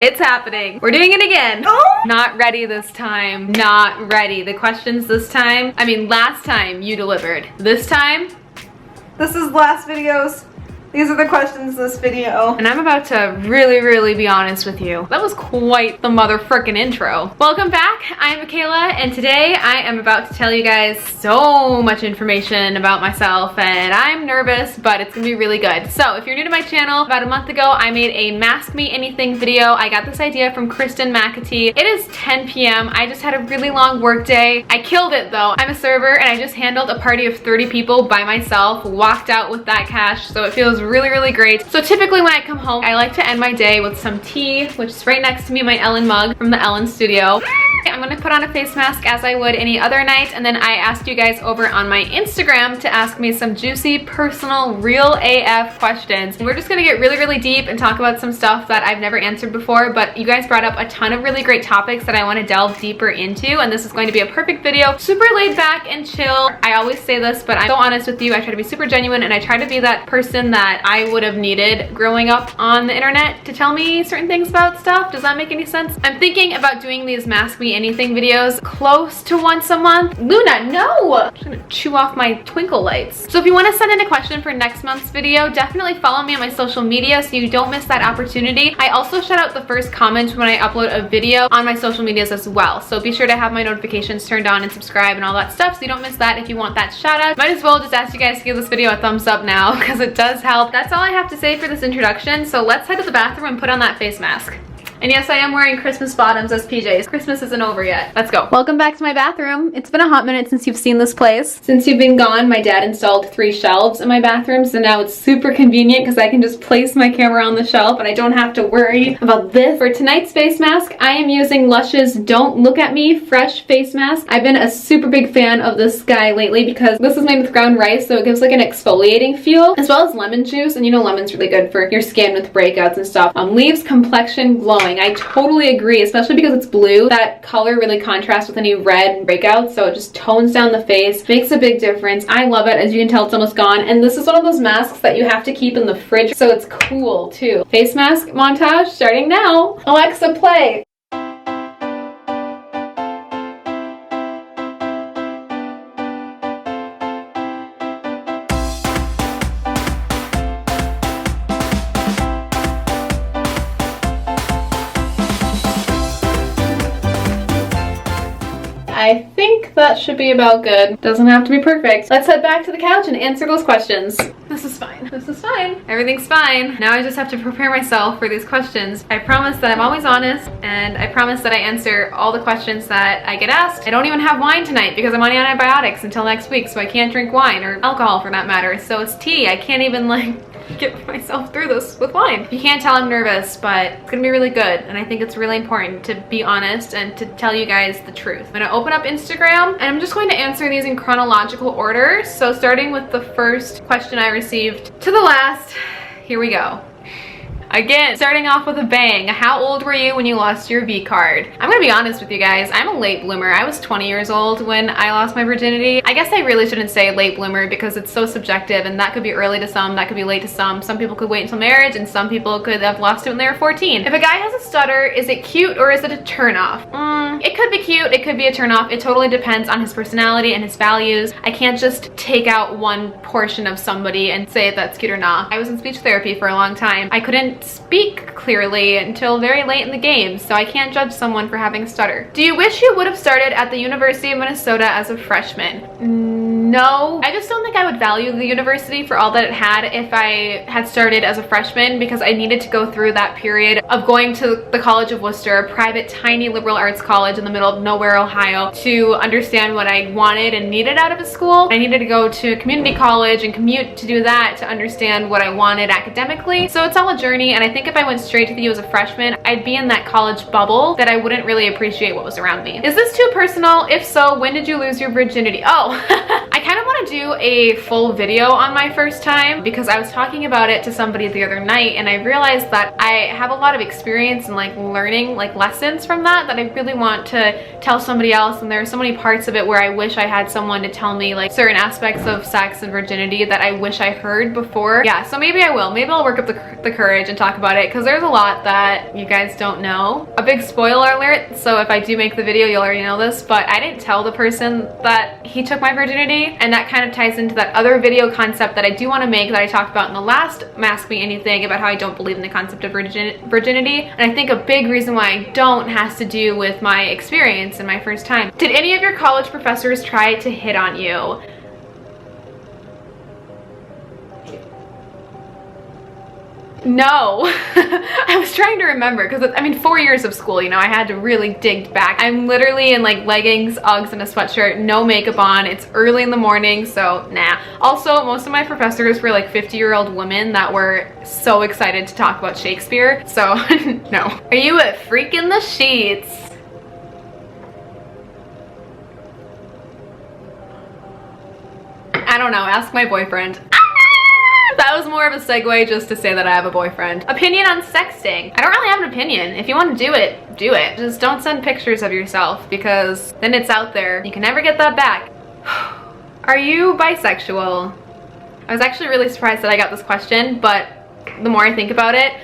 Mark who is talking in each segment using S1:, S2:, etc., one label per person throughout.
S1: It's happening. We're doing it again. Oh! Not ready this time. Not ready. The questions this time, I mean last time you delivered. This time,
S2: this is last video's. These are the questions this video.
S1: And I'm about to really be honest with you. That was quite the motherfucking intro. Welcome back. I'm Makayla, and today I am about to tell you guys so much information about myself, and I'm nervous, but it's gonna be really good. So if you're new to my channel, about a month ago, I made a Mask Me Anything video. I got this idea from Kristen, mcatee. It is 10 p.m. I just had a really long work day. I killed it though. I'm a server, and I just handled a party of 30 people by myself, walked out with that cash, so it feels really great. So typically when I come home, I like to end my day with some tea, which is right next to me, my Ellen mug from the Ellen studio. I'm gonna put on a face mask as I would any other night, and then I asked you guys over on my Instagram to ask me some juicy, personal, real AF questions. We're just gonna get really deep and talk about some stuff that I've never answered before, but you guys brought up a ton of really great topics that I wanna delve deeper into, and this is going to be a perfect video. Super laid back and chill. I always say this, but I'm so honest with you. I try to be super genuine, and I try to be that person that I would have needed growing up on the internet to tell me certain things about stuff. Does that make any sense? I'm thinking about doing these Mask Me Anything videos close to once a month. Luna, no! I'm just gonna chew off my twinkle lights. So if you want to send in a question for next month's video, definitely follow me on my social media so you don't miss that opportunity. I also shout out the first comment when I upload a video on my social medias as well. So be sure to have my notifications turned on and subscribe and all that stuff so you don't miss that if you want that shout out. Might as well just ask you guys to give this video a thumbs up now because it does help. That's all I have to say for this introduction. So let's head to the bathroom and put on that face mask. And yes, I am wearing Christmas bottoms as PJs. Christmas isn't over yet. Let's go. Welcome back to my bathroom. It's been a hot minute since you've seen this place. Since you've been gone, my dad installed 3 shelves in my bathroom, so now it's super convenient because I can just place my camera on the shelf and I don't have to worry about this. For tonight's face mask, I am using Lush's Don't Look at Me Fresh Face Mask. I've been a super big fan of this guy lately because this is made with ground rice, so it gives like an exfoliating feel, as well as lemon juice, and you know lemon's really good for your skin with breakouts and stuff. Leaves complexion glowing. I totally agree, especially because it's blue. That color really contrasts with any red breakouts, so it just tones down the face, makes a big difference. I love it. As you can tell, it's almost gone, and this is one of those masks that you have to keep in the fridge, so it's cool too. Face mask montage starting now. Alexa, play. I think that should be about good. Doesn't have to be perfect. Let's head back to the couch and answer those questions. This is fine. This is fine. Everything's fine. Now I just have to prepare myself for these questions. I promise that I'm always honest, and I promise that I answer all the questions that I get asked. I don't even have wine tonight because I'm on antibiotics until next week, so I can't drink wine or alcohol for that matter. So it's tea. I can't even get myself through this with wine. You can't tell I'm nervous, but it's gonna be really good, and I think it's really important to be honest and to tell you guys the truth. I'm gonna open up Instagram, and I'm just going to answer these in chronological order. So starting with the first question I received to the last, here we go. Again, starting off with a bang. How old were you when you lost your V card? I'm gonna be honest with you guys. I'm a late bloomer. I was 20 years old when I lost my virginity. I guess I really shouldn't say late bloomer because it's so subjective, and that could be early to some, that could be late to some. Some people could wait until marriage, and some people could have lost it when they were 14. If a guy has a stutter, is it cute or is it a turnoff? It could be cute, it could be a turnoff. It totally depends on his personality and his values. I can't just take out one portion of somebody and say if that's cute or not. I was in speech therapy for a long time. I couldn't speak clearly until very late in the game, so I can't judge someone for having a stutter. Do you wish you would have started at the University of Minnesota as a freshman? No. I just don't think I would value the university for all that it had if I had started as a freshman, because I needed to go through that period of going to the College of Wooster, a private tiny liberal arts college in the middle of nowhere, Ohio, to understand what I wanted and needed out of a school. I needed to go to community college and commute to do that to understand what I wanted academically. So it's all a journey, and I think if I went straight to the U as a freshman, I'd be in that college bubble that I wouldn't really appreciate what was around me. Is this too personal? If so, when did you lose your virginity? Oh, I kind of want to to do a full video on my first time because I was talking about it to somebody the other night, and I realized that I have a lot of experience and like learning like lessons from that I really want to tell somebody else, and there are so many parts of it where I wish I had someone to tell me like certain aspects of sex and virginity that I wish I heard before. Yeah, so maybe I will. Maybe I'll work up the courage and talk about it because there's a lot that you guys don't know. A big spoiler alert, so if I do make the video, you'll already know this, but I didn't tell the person that he took my virginity, and that kind of ties into that other video concept that I do want to make that I talked about in the last Ask Me Anything about how I don't believe in the concept of virginity. And I think a big reason why I don't has to do with my experience in my first time. Did any of your college professors try to hit on you? No. I was trying to remember because I mean 4 years of school, you know, I had to really dig back. I'm literally in like leggings, Uggs, and a sweatshirt, no makeup on. It's early in the morning, so nah. Also, most of my professors were like 50-year-old women that were so excited to talk about Shakespeare, so no. Are you a freak in the sheets? I don't know, ask my boyfriend. That was more of a segue just to say that I have a boyfriend. Opinion on sexting. I don't really have an opinion. If you want to do it, do it. Just don't send pictures of yourself because then it's out there. You can never get that back. Are you bisexual? I was actually really surprised that I got this question, but the more I think about it,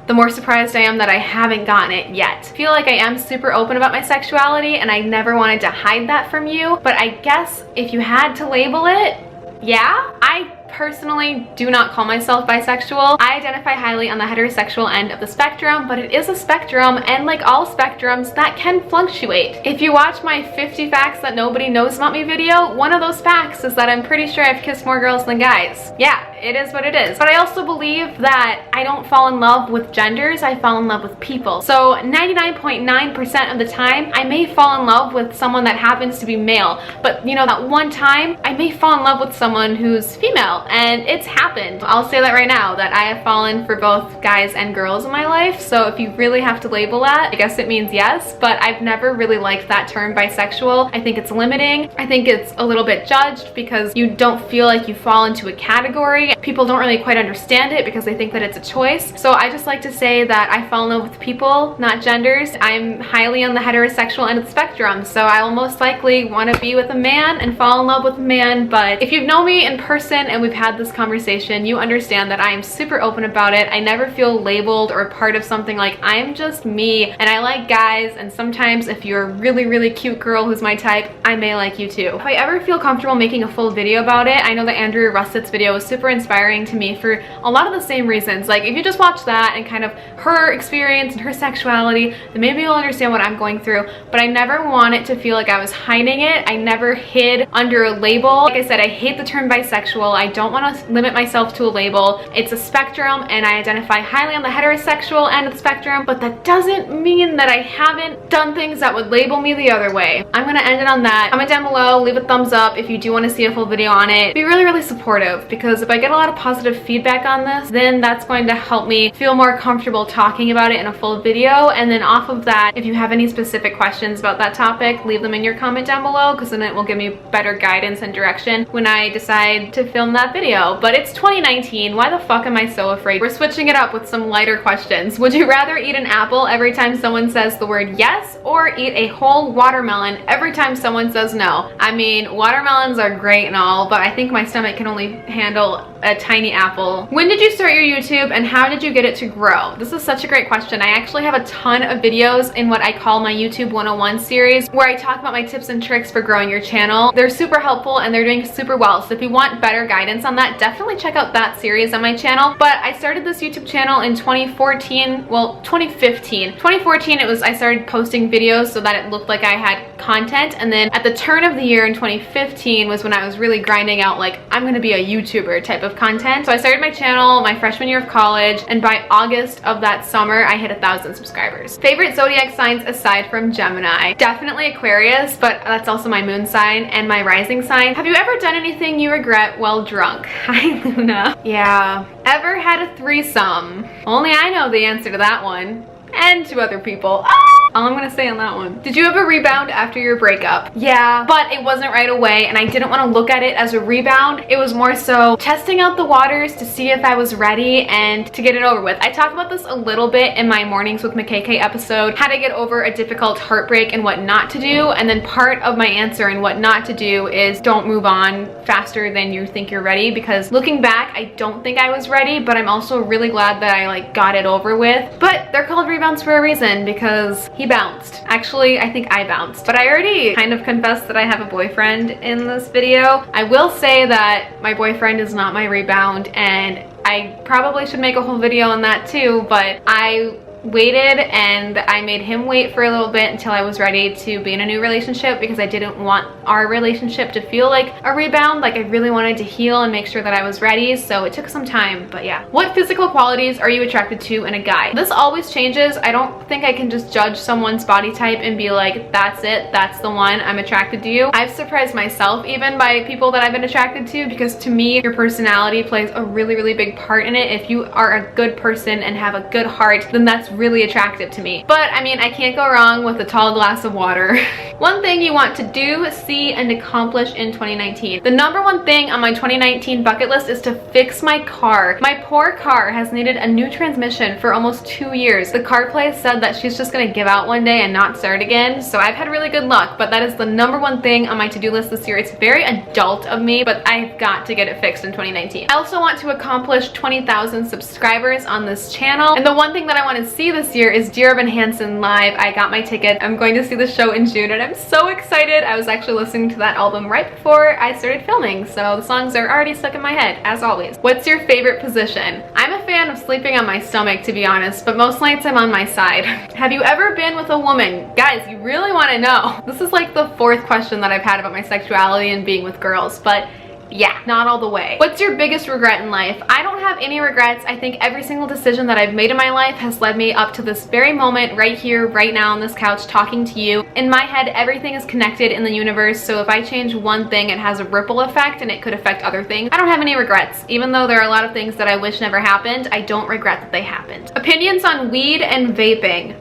S1: the more surprised I am that I haven't gotten it yet. I feel like I am super open about my sexuality and I never wanted to hide that from you, but I guess if you had to label it, yeah, I personally do not call myself bisexual. I identify highly on the heterosexual end of the spectrum, but it is a spectrum, and like all spectrums, that can fluctuate. If you watch my 50 facts that nobody knows about me video, one of those facts is that I'm pretty sure I've kissed more girls than guys. Yeah, it is what it is. But I also believe that I don't fall in love with genders, I fall in love with people. So 99.9% of the time, I may fall in love with someone that happens to be male, but you know, that one time, I may fall in love with someone who's female. And it's happened. I'll say that right now, that I have fallen for both guys and girls in my life. So if you really have to label that, I guess it means yes, but I've never really liked that term bisexual. I think it's limiting. I think it's a little bit judged because you don't feel like you fall into a category. People don't really quite understand it because they think that it's a choice. So I just like to say that I fall in love with people, not genders. I'm highly on the heterosexual end of the spectrum, so I will most likely want to be with a man and fall in love with a man. But if you've known me in person and we've had this conversation, you understand that I am super open about it. I never feel labeled or part of something. Like, I'm just me, and I like guys, and sometimes if you're a really, really cute girl who's my type, I may like you too. If I ever feel comfortable making a full video about it, I know that Andrea Russett's video was super inspiring to me for a lot of the same reasons. Like, if you just watch that and kind of her experience and her sexuality, then maybe you'll understand what I'm going through. But I never want it to feel like I was hiding it. I never hid under a label. Like I said, I hate the term bisexual. I don't want to limit myself to a label. It's a spectrum, and I identify highly on the heterosexual end of the spectrum, but that doesn't mean that I haven't done things that would label me the other way. I'm gonna end it on that. Comment down below, leave a thumbs up if you do want to see a full video on it. Be really, really supportive, because if I get a lot of positive feedback on this, then that's going to help me feel more comfortable talking about it in a full video. And then off of that, if you have any specific questions about that topic, leave them in your comment down below, because then it will give me better guidance and direction when I decide to film that video. But it's 2019, why the fuck am I so afraid? We're switching it up with some lighter questions. Would you rather eat an apple every time someone says the word yes, or eat a whole watermelon every time someone says no? I mean, watermelons are great and all, but I think my stomach can only handle a tiny apple. When did you start your YouTube, and how did you get it to grow? This is such a great question. I actually have a ton of videos in what I call my YouTube 101 series, where I talk about my tips and tricks for growing your channel. They're super helpful and they're doing super well. So if you want better guidance on that, definitely check out that series on my channel. But I started this YouTube channel in 2014, well, 2015. 2014, I started posting videos so that it looked like I had content. And then at the turn of the year in 2015 was when I was really grinding out, like, I'm gonna be a YouTuber type of content. So I started my channel my freshman year of college, and by August of that summer, I hit 1,000 subscribers. Favorite zodiac signs aside from Gemini? Definitely Aquarius, but that's also my moon sign and my rising sign. Have you ever done anything you regret while drunk? Hi, Luna. Yeah. Ever had a threesome? Only I know the answer to that one. And to other people. Ah! all I'm gonna say on that one. Did you ever rebound after your breakup? Yeah, but it wasn't right away, and I didn't want to look at it as a rebound. It was more so testing out the waters to see if I was ready and to get it over with. I talked about this a little bit in my Mornings with Makaykay episode, how to get over a difficult heartbreak and what not to do, and then part of my answer and what not to do is don't move on faster than you think you're ready, because looking back, I don't think I was ready, but I'm also really glad that I like got it over with. But they're called rebounds for a reason, because he bounced. Actually, I think I bounced, but I already kind of confessed that I have a boyfriend in this video. I will say that my boyfriend is not my rebound, and I probably should make a whole video on that too, but I waited and I made him wait for a little bit until I was ready to be in a new relationship, because I didn't want our relationship to feel like a rebound. Like, I really wanted to heal and make sure that I was ready, so it took some time. But yeah. What physical qualities are you attracted to in a guy? This always changes. I don't think I can just judge someone's body type and be like, that's it, that's the one, I'm attracted to you. I've surprised myself even by people that I've been attracted to, because to me, your personality plays a really, really big part in it. If you are a good person and have a good heart, then that's really attractive to me. But I mean, I can't go wrong with a tall glass of water. One thing you want to do, see, and accomplish in 2019. The number one thing on my 2019 bucket list is to fix my car. My poor car has needed a new transmission for almost 2 years. The car place said that she's just gonna give out one day and not start again, so I've had really good luck, but that is the number one thing on my to-do list this year. It's very adult of me, but I've got to get it fixed in 2019. I also want to accomplish 20,000 subscribers on this channel, and the one thing that I want to see this year is Dear Evan Hansen live. I got my ticket. I'm going to see the show in June, and I'm so excited. I was actually listening to that album right before I started filming, so the songs are already stuck in my head, as always. What's your favorite position? I'm a fan of sleeping on my stomach, to be honest, but most nights I'm on my side. Have you ever been with a woman? Guys, you really want to know. This is like the 4th question that I've had about my sexuality and being with girls, but yeah, not all the way. What's your biggest regret in life? I don't have any regrets. I think every single decision that I've made in my life has led me up to this very moment right here, right now on this couch talking to you. In my head, everything is connected in the universe, so if I change one thing, it has a ripple effect and it could affect other things. I don't have any regrets. Even though there are a lot of things that I wish never happened, I don't regret that they happened. Opinions on weed and vaping.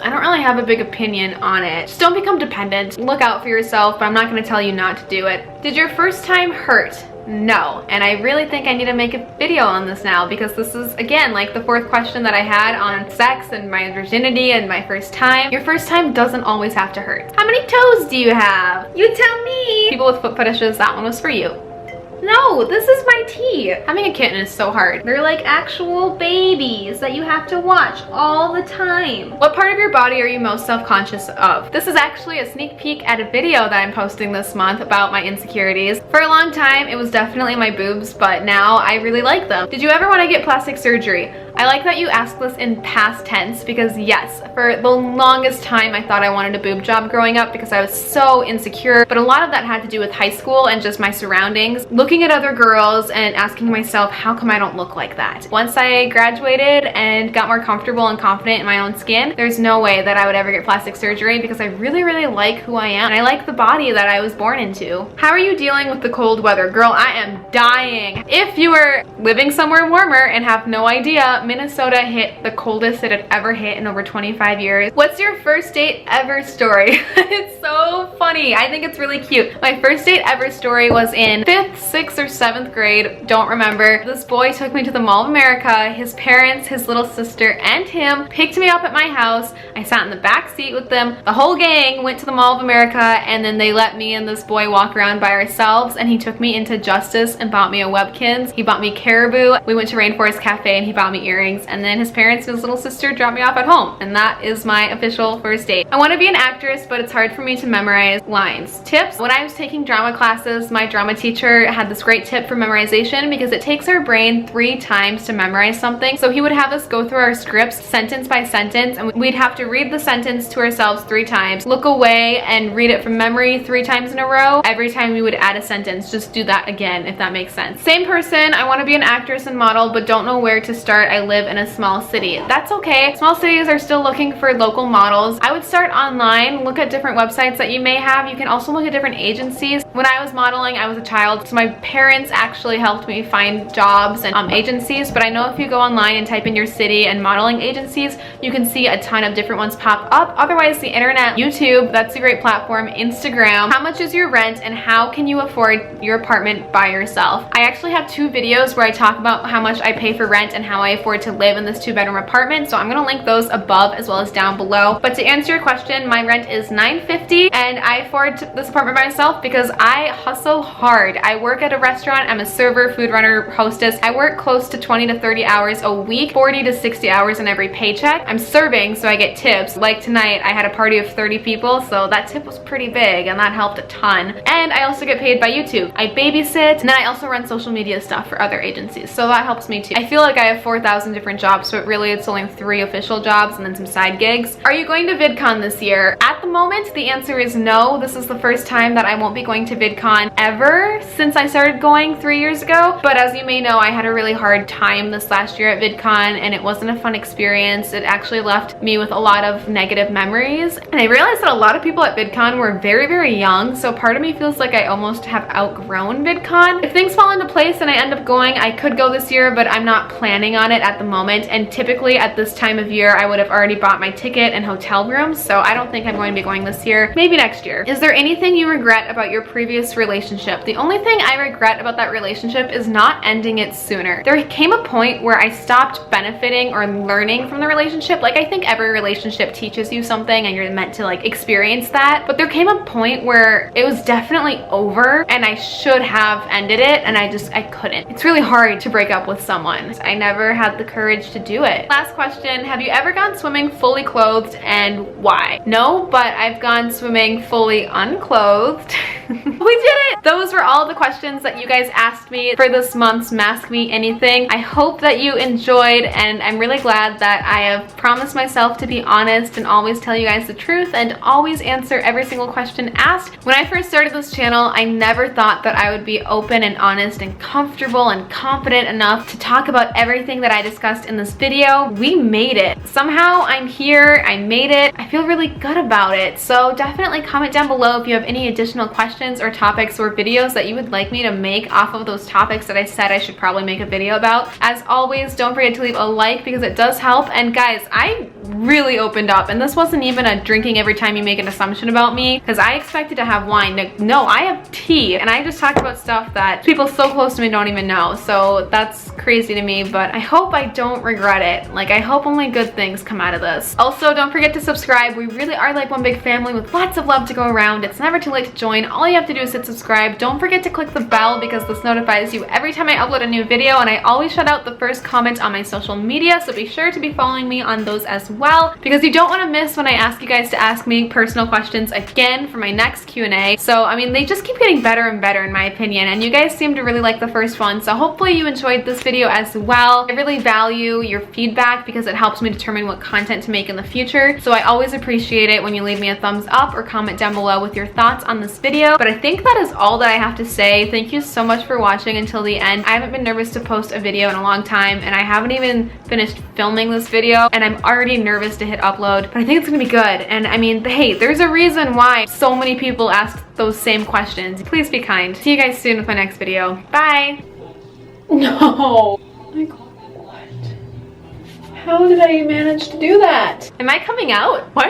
S1: I don't really have a big opinion on it. Just don't become dependent. Look out for yourself, but I'm not gonna tell you not to do it. Did your first time hurt? No, and I really think I need to make a video on this now, because this is, again, like the 4th question that I had on sex and my virginity and my first time. Your first time doesn't always have to hurt. How many toes do you have? You tell me. People with foot fetishes, that one was for you. No, this is my tea. Having a kitten is so hard. They're like actual babies that you have to watch all the time. What part of your body are you most self-conscious of? This is actually a sneak peek at a video that I'm posting this month about my insecurities. For a long time, it was definitely my boobs, but now I really like them. Did you ever want to get plastic surgery? I like that you asked this in past tense, because yes, for the longest time I thought I wanted a boob job growing up because I was so insecure, but a lot of that had to do with high school and just my surroundings. Looking at other girls and asking myself, how come I don't look like that? Once I graduated and got more comfortable and confident in my own skin, there's no way that I would ever get plastic surgery, because I really, really like who I am and I like the body that I was born into. How are you dealing with the cold weather? Girl, I am dying. If you were living somewhere warmer and have no idea, Minnesota hit the coldest it had ever hit in over 25 years. What's your first date ever story? It's so funny. I think it's really cute. My first date ever story was in 5th, 6th, or 7th grade. Don't remember. This boy took me to the Mall of America. His parents, his little sister, and him picked me up at my house. I sat in the back seat with them. The whole gang went to the Mall of America, and then they let me and this boy walk around by ourselves, and he took me into Justice and bought me a Webkins. He bought me Caribou. We went to Rainforest Cafe and he bought me earrings, and then his parents and his little sister dropped me off at home, and that is my official first date. I want to be an actress, but it's hard for me to memorize lines. Tips? When I was taking drama classes, my drama teacher had this great tip for memorization, because it takes our brain 3 times to memorize something. So he would have us go through our scripts sentence by sentence, and we'd have to read the sentence to ourselves 3 times, look away and read it from memory 3 times in a row. Every time we would add a sentence, just do that again, if that makes sense. Same person. I want to be an actress and model, but don't know where to start. I live in a small city. That's okay. Small cities are still looking for local models. I would start online, look at different websites that you may have. You can also look at different agencies. When I was modeling, I was a child, so my parents actually helped me find jobs and agencies, but I know if you go online and type in your city and modeling agencies, you can see a ton of different ones pop up. Otherwise, the internet, YouTube, that's a great platform, Instagram. How much is your rent and how can you afford your apartment by yourself? I actually have 2 videos where I talk about how much I pay for rent and how I afford to live in this 2-bedroom apartment, so I'm gonna link those above as well as down below. But to answer your question, my rent is $9.50 and I afford this apartment by myself because I hustle hard. I work at a restaurant. I'm a server, food runner, hostess. I work close to 20 to 30 hours a week, 40 to 60 hours in every paycheck. I'm serving, so I get tips. Like tonight, I had a party of 30 people, so that tip was pretty big and that helped a ton. And I also get paid by YouTube. I babysit, and then I also run social media stuff for other agencies, so that helps me too. I feel like I have 4,000 different jobs, so it's only 3 official jobs and then some side gigs. Are you going to VidCon this year? At the moment, the answer is no. This is the first time that I won't be going to VidCon ever since I started going 3 years ago. But as you may know, I had a really hard time this last year at VidCon and it wasn't a fun experience. It actually left me with a lot of negative memories. And I realized that a lot of people at VidCon were very, very young. So part of me feels like I almost have outgrown VidCon. If things fall into place and I end up going, I could go this year, but I'm not planning on it at the moment. And typically at this time of year, I would have already bought my ticket and hotel rooms. So I don't think I'm going to be going this year. Maybe next year. Is there anything you regret about your previous relationship? The only thing I regret about that relationship is not ending it sooner. There came a point where I stopped benefiting or learning from the relationship. Like, I think every relationship teaches you something and you're meant to like experience that. But there came a point where it was definitely over and I should have ended it and I couldn't. It's really hard to break up with someone. I never had the courage to do it. Last question, have you ever gone swimming fully clothed and why? No, but I've gone swimming fully unclothed. We did it! Those were all the questions that you guys asked me for this month's Mask Me Anything. I hope that you enjoyed and I'm really glad that I have promised myself to be honest and always tell you guys the truth and always answer every single question asked. When I first started this channel, I never thought that I would be open and honest and comfortable and confident enough to talk about everything that I discussed in this video. We made it. Somehow I'm here, I made it. I feel really good about it. So definitely comment down below if you have any additional questions or topics or videos that you would like me to make off of those topics that I said I should probably make a video about. As always, don't forget to leave a like because it does help. And guys, I really opened up and this wasn't even a drinking every time you make an assumption about me because I expected to have wine. No, I have tea and I just talked about stuff that people so close to me don't even know. So that's crazy to me, but I hope I don't regret it. Like, I hope only good things come out of this. Also, don't forget to subscribe. We really are like one big family with lots of love to go around. It's never too late to join. All you have to do is hit subscribe. Don't forget to click the bell because this notifies you every time I upload a new video, and I always shout out the first comment on my social media, so be sure to be following me on those as well because you don't want to miss when I ask you guys to ask me personal questions again for my next Q&A. So, I mean, they just keep getting better and better in my opinion, and you guys seem to really like the first one, so hopefully you enjoyed this video as well. I really value your feedback because it helps me determine what content to make in the future, so I always appreciate it when you leave me a thumbs up or comment down below with your thoughts on this video. But I think that is all that I have to say. Thank you so much for watching until the end. I haven't been nervous to post a video in a long time, and I haven't even finished filming this video, and I'm already nervous to hit upload, but I think it's gonna be good. And I mean, hey, there's a reason why so many people ask those same questions. Please be kind. See you guys soon with my next video. Bye! No! Like, what? How did I manage to do that? Am I coming out? What?